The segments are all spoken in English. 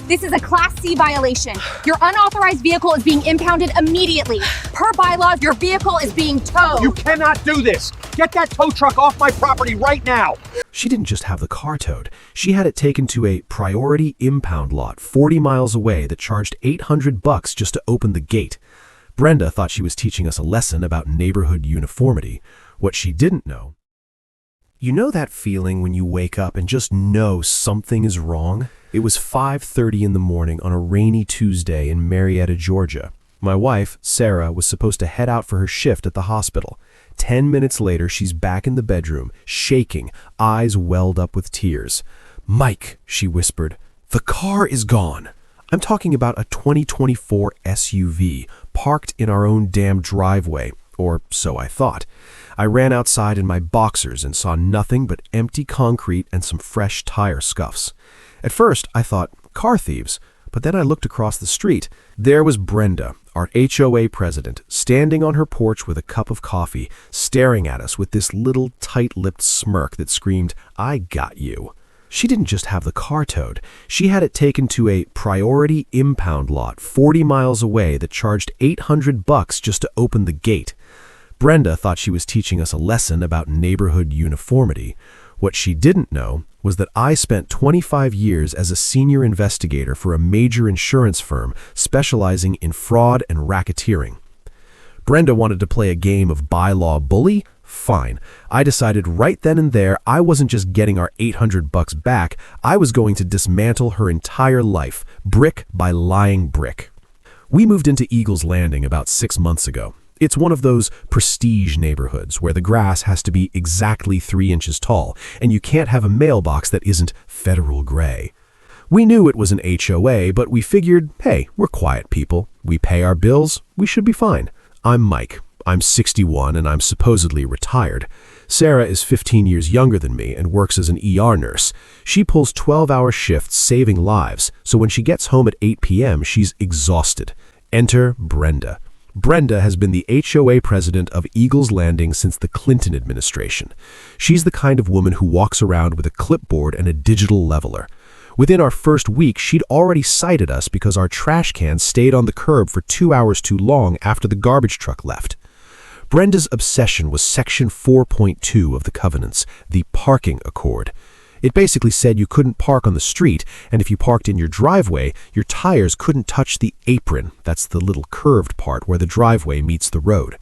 This is a Class C violation. Your unauthorized vehicle is being impounded immediately. Per bylaws, your vehicle is being towed. You cannot do this! Get that tow truck off my property right now! She didn't just have the car towed. She had it taken to a priority impound lot 40 miles away that charged $800 just to open the gate. Brenda thought she was teaching us a lesson about neighborhood uniformity. What she didn't know. You know that feeling when you wake up and just know something is wrong? It was 5:30 in the morning on a rainy Tuesday in Marietta, Georgia. My wife, Sarah, was supposed to head out for her shift at the hospital. 10 minutes later, she's back in the bedroom, shaking, eyes welled up with tears. "Mike," she whispered, "the car is gone." I'm talking about a 2024 SUV parked in our own damn driveway, or so I thought. I ran outside in my boxers and saw nothing but empty concrete and some fresh tire scuffs. At first, I thought, car thieves, but then I looked across the street. There was Brenda, our HOA president, standing on her porch with a cup of coffee, staring at us with this little tight-lipped smirk that screamed, "I got you." She didn't just have the car towed. She had it taken to a priority impound lot 40 miles away that charged $800 just to open the gate. Brenda thought she was teaching us a lesson about neighborhood uniformity. What she didn't know was that I spent 25 years as a senior investigator for a major insurance firm specializing in fraud and racketeering. Brenda wanted to play a game of bylaw bully? Fine. I decided right then and there I wasn't just getting our $800 back, I was going to dismantle her entire life, brick by lying brick. We moved into Eagles Landing about 6 months ago. It's one of those prestige neighborhoods where the grass has to be exactly 3 inches tall, and you can't have a mailbox that isn't federal gray. We knew it was an HOA, but we figured, hey, we're quiet people. We pay our bills, we should be fine. I'm Mike. I'm 61 and I'm supposedly retired. Sarah is 15 years younger than me and works as an ER nurse. She pulls 12-hour shifts saving lives, so when she gets home at 8 p.m., she's exhausted. Enter Brenda. Brenda has been the HOA president of Eagles Landing since the Clinton administration. She's the kind of woman who walks around with a clipboard and a digital leveler. Within our first week, she'd already cited us because our trash cans stayed on the curb for 2 hours too long after the garbage truck left. Brenda's obsession was Section 4.2 of the covenants, the parking accord. It basically said you couldn't park on the street, and if you parked in your driveway, your tires couldn't touch the apron. That's the little curved part where the driveway meets the road.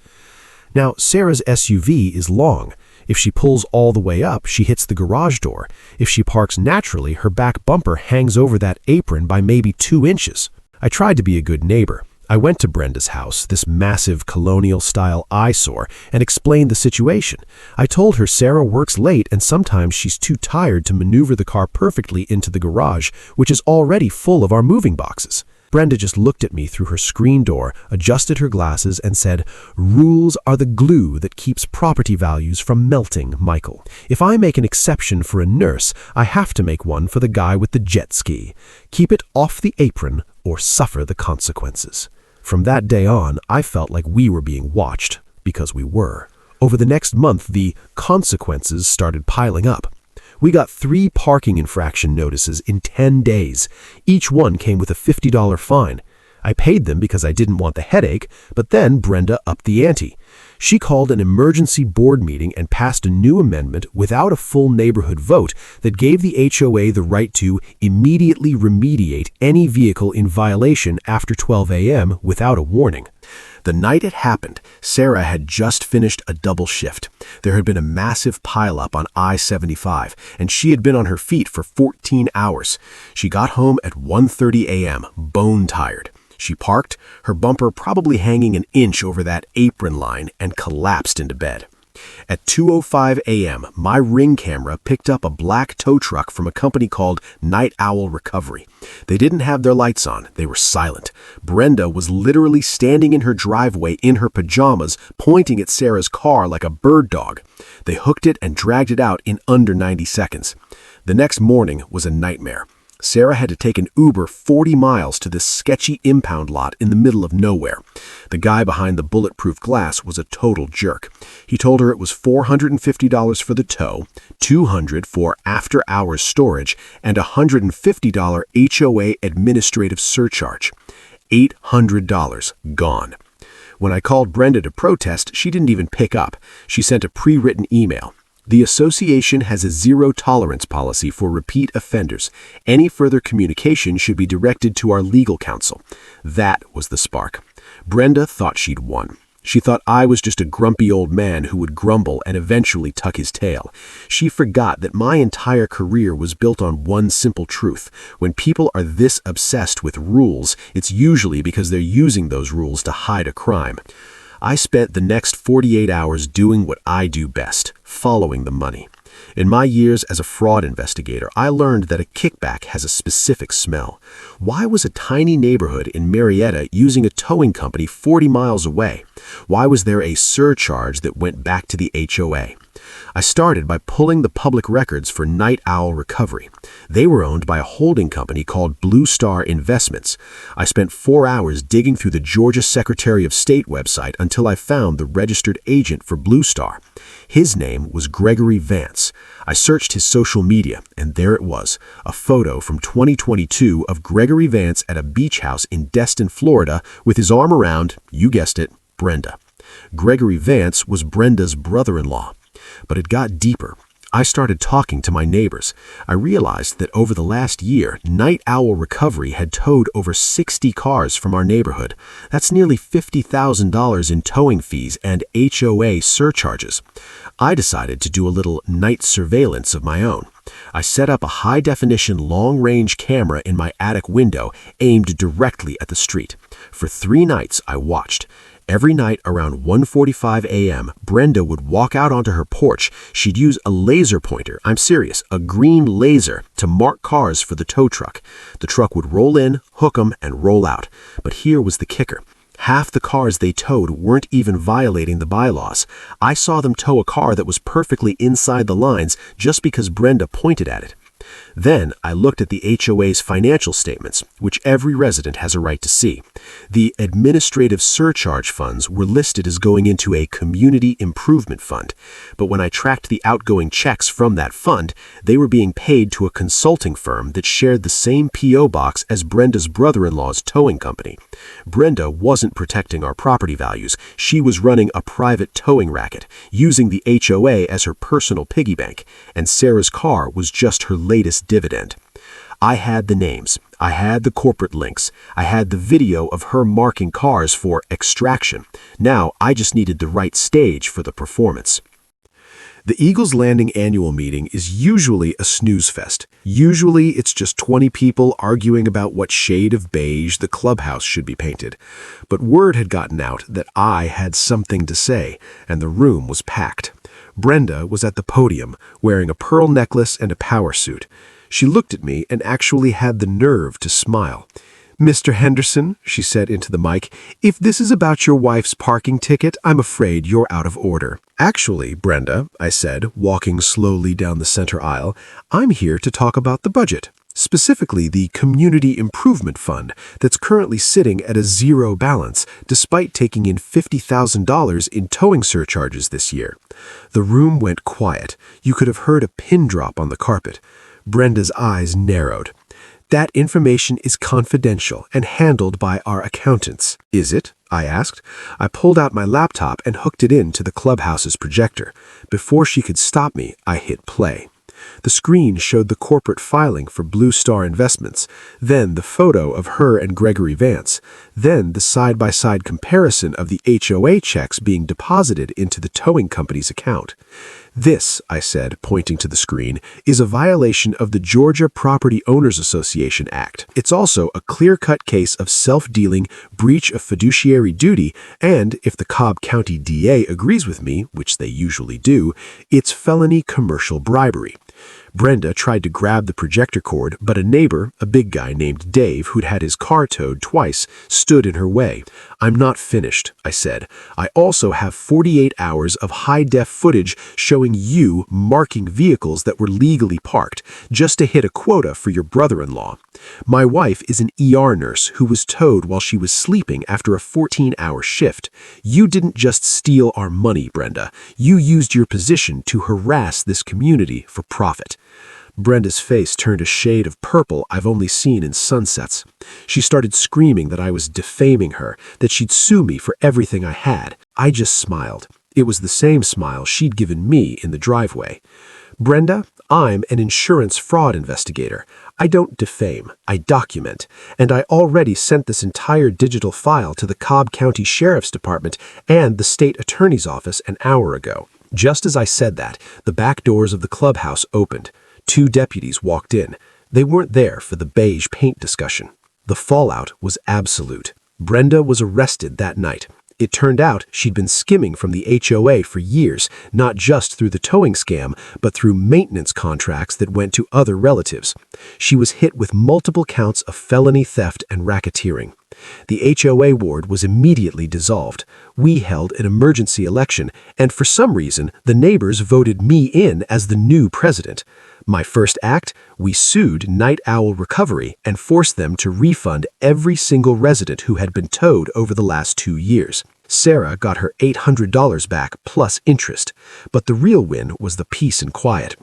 Now, Sarah's SUV is long. If she pulls all the way up, she hits the garage door. If she parks naturally, her back bumper hangs over that apron by maybe 2 inches. I tried to be a good neighbor. I went to Brenda's house, this massive colonial-style eyesore, and explained the situation. I told her Sarah works late and sometimes she's too tired to maneuver the car perfectly into the garage, which is already full of our moving boxes. Brenda just looked at me through her screen door, adjusted her glasses, and said, "Rules are the glue that keeps property values from melting, Michael. If I make an exception for a nurse, I have to make one for the guy with the jet ski. Keep it off the apron or suffer the consequences." From that day on, I felt like we were being watched, because we were. Over the next month, the consequences started piling up. We got 3 parking infraction notices in 10 days. Each one came with a $50 fine. I paid them because I didn't want the headache, but then Brenda upped the ante. She called an emergency board meeting and passed a new amendment without a full neighborhood vote that gave the HOA the right to immediately remediate any vehicle in violation after 12 a.m. without a warning. The night it happened, Sarah had just finished a double shift. There had been a massive pileup on I-75, and she had been on her feet for 14 hours. She got home at 1:30 a.m., bone-tired. She parked, her bumper probably hanging an inch over that apron line, and collapsed into bed. At 2:05 a.m., my Ring camera picked up a black tow truck from a company called Night Owl Recovery. They didn't have their lights on. They were silent. Brenda was literally standing in her driveway in her pajamas, pointing at Sarah's car like a bird dog. They hooked it and dragged it out in under 90 seconds. The next morning was a nightmare. Sarah had to take an Uber 40 miles to this sketchy impound lot in the middle of nowhere. The guy behind the bulletproof glass was a total jerk. He told her it was $450 for the tow, $200 for after-hours storage, and a $150 HOA administrative surcharge. $800 gone. When I called Brenda to protest, she didn't even pick up. She sent a pre-written email. The association has a zero-tolerance policy for repeat offenders. Any further communication should be directed to our legal counsel. That was the spark. Brenda thought she'd won. She thought I was just a grumpy old man who would grumble and eventually tuck his tail. She forgot that my entire career was built on one simple truth. When people are this obsessed with rules, it's usually because they're using those rules to hide a crime. I spent the next 48 hours doing what I do best, following the money. In my years as a fraud investigator, I learned that a kickback has a specific smell. Why was a tiny neighborhood in Marietta using a towing company 40 miles away? Why was there a surcharge that went back to the HOA? I started by pulling the public records for Night Owl Recovery. They were owned by a holding company called Blue Star Investments. I spent 4 hours digging through the Georgia Secretary of State website until I found the registered agent for Blue Star. His name was Gregory Vance. I searched his social media, and there it was, a photo from 2022 of Gregory Vance at a beach house in Destin, Florida, with his arm around, you guessed it, Brenda. Gregory Vance was Brenda's brother-in-law. But it got deeper. I started talking to my neighbors. I realized that over the last year, Night Owl Recovery had towed over 60 cars from our neighborhood. That's nearly $50,000 in towing fees and HOA surcharges. I decided to do a little night surveillance of my own. I set up a high-definition long-range camera in my attic window aimed directly at the street. For 3 nights, I watched. Every night around 1:45 a.m., Brenda would walk out onto her porch. She'd use a laser pointer, I'm serious, a green laser, to mark cars for the tow truck. The truck would roll in, hook them, and roll out. But here was the kicker. Half the cars they towed weren't even violating the bylaws. I saw them tow a car that was perfectly inside the lines just because Brenda pointed at it. Then I looked at the HOA's financial statements, which every resident has a right to see. The administrative surcharge funds were listed as going into a community improvement fund, but when I tracked the outgoing checks from that fund, they were being paid to a consulting firm that shared the same P.O. box as Brenda's brother-in-law's towing company. Brenda wasn't protecting our property values. She was running a private towing racket, using the HOA as her personal piggy bank, and Sarah's car was just her latest dividend. I had the names, I had the corporate links, I had the video of her marking cars for extraction. Now I just needed the right stage for the performance. The Eagles Landing annual meeting is usually a snooze fest. Usually it's just 20 people arguing about what shade of beige the clubhouse should be painted. But word had gotten out that I had something to say, and the room was packed. Brenda was at the podium, wearing a pearl necklace and a power suit. She looked at me and actually had the nerve to smile. "Mr. Henderson," she said into the mic, "if this is about your wife's parking ticket, I'm afraid you're out of order." "Actually, Brenda," I said, walking slowly down the center aisle, "I'm here to talk about the budget. Specifically the Community Improvement Fund that's currently sitting at a zero balance despite taking in $50,000 in towing surcharges this year." The room went quiet. You could have heard a pin drop on the carpet. Brenda's eyes narrowed. "That information is confidential and handled by our accountants." "Is it?" I asked. I pulled out my laptop and hooked it into the clubhouse's projector. Before she could stop me, I hit play. The screen showed the corporate filing for Blue Star Investments, then the photo of her and Gregory Vance, then the side-by-side comparison of the HOA checks being deposited into the towing company's account. "This," I said, pointing to the screen, "is a violation of the Georgia Property Owners Association Act. It's also a clear-cut case of self-dealing, breach of fiduciary duty, and, if the Cobb County DA agrees with me, which they usually do, it's felony commercial bribery." Brenda tried to grab the projector cord, but a neighbor, a big guy named Dave, who'd had his car towed twice, stood in her way. "I'm not finished," I said. "I also have 48 hours of high-def footage showing you marking vehicles that were legally parked, just to hit a quota for your brother-in-law. My wife is an ER nurse who was towed while she was sleeping after a 14-hour shift. You didn't just steal our money, Brenda. You used your position to harass this community for profit." Brenda's face turned a shade of purple I've only seen in sunsets. She started screaming that I was defaming her, that she'd sue me for everything I had. I just smiled. It was the same smile she'd given me in the driveway. "Brenda, I'm an insurance fraud investigator. I don't defame, I document, and I already sent this entire digital file to the Cobb County Sheriff's Department and the state attorney's office an hour ago." Just as I said that, the back doors of the clubhouse opened. 2 deputies walked in. They weren't there for the beige paint discussion. The fallout was absolute. Brenda was arrested that night. It turned out she'd been skimming from the HOA for years, not just through the towing scam, but through maintenance contracts that went to other relatives. She was hit with multiple counts of felony theft and racketeering. The HOA ward was immediately dissolved. We held an emergency election, and for some reason, the neighbors voted me in as the new president. My first act, we sued Night Owl Recovery and forced them to refund every single resident who had been towed over the last 2 years. Sarah got her $800 back plus interest, but the real win was the peace and quiet.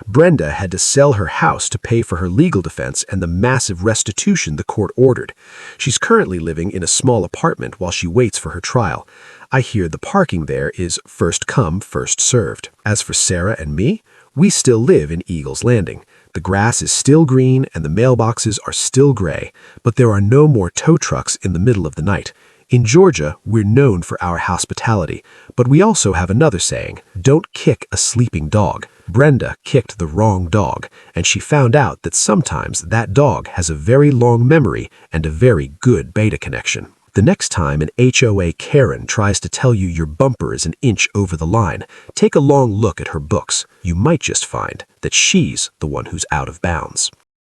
Brenda had to sell her house to pay for her legal defense and the massive restitution the court ordered. She's currently living in a small apartment while she waits for her trial. I hear the parking there is first come, first served. As for Sarah and me, we still live in Eagles Landing. The grass is still green and the mailboxes are still gray, but there are no more tow trucks in the middle of the night. In Georgia, we're known for our hospitality, but we also have another saying, "Don't kick a sleeping dog." Brenda kicked the wrong dog, and she found out that sometimes that dog has a very long memory and a very good beta connection. The next time an HOA Karen tries to tell you your bumper is an inch over the line, take a long look at her books. You might just find that she's the one who's out of bounds.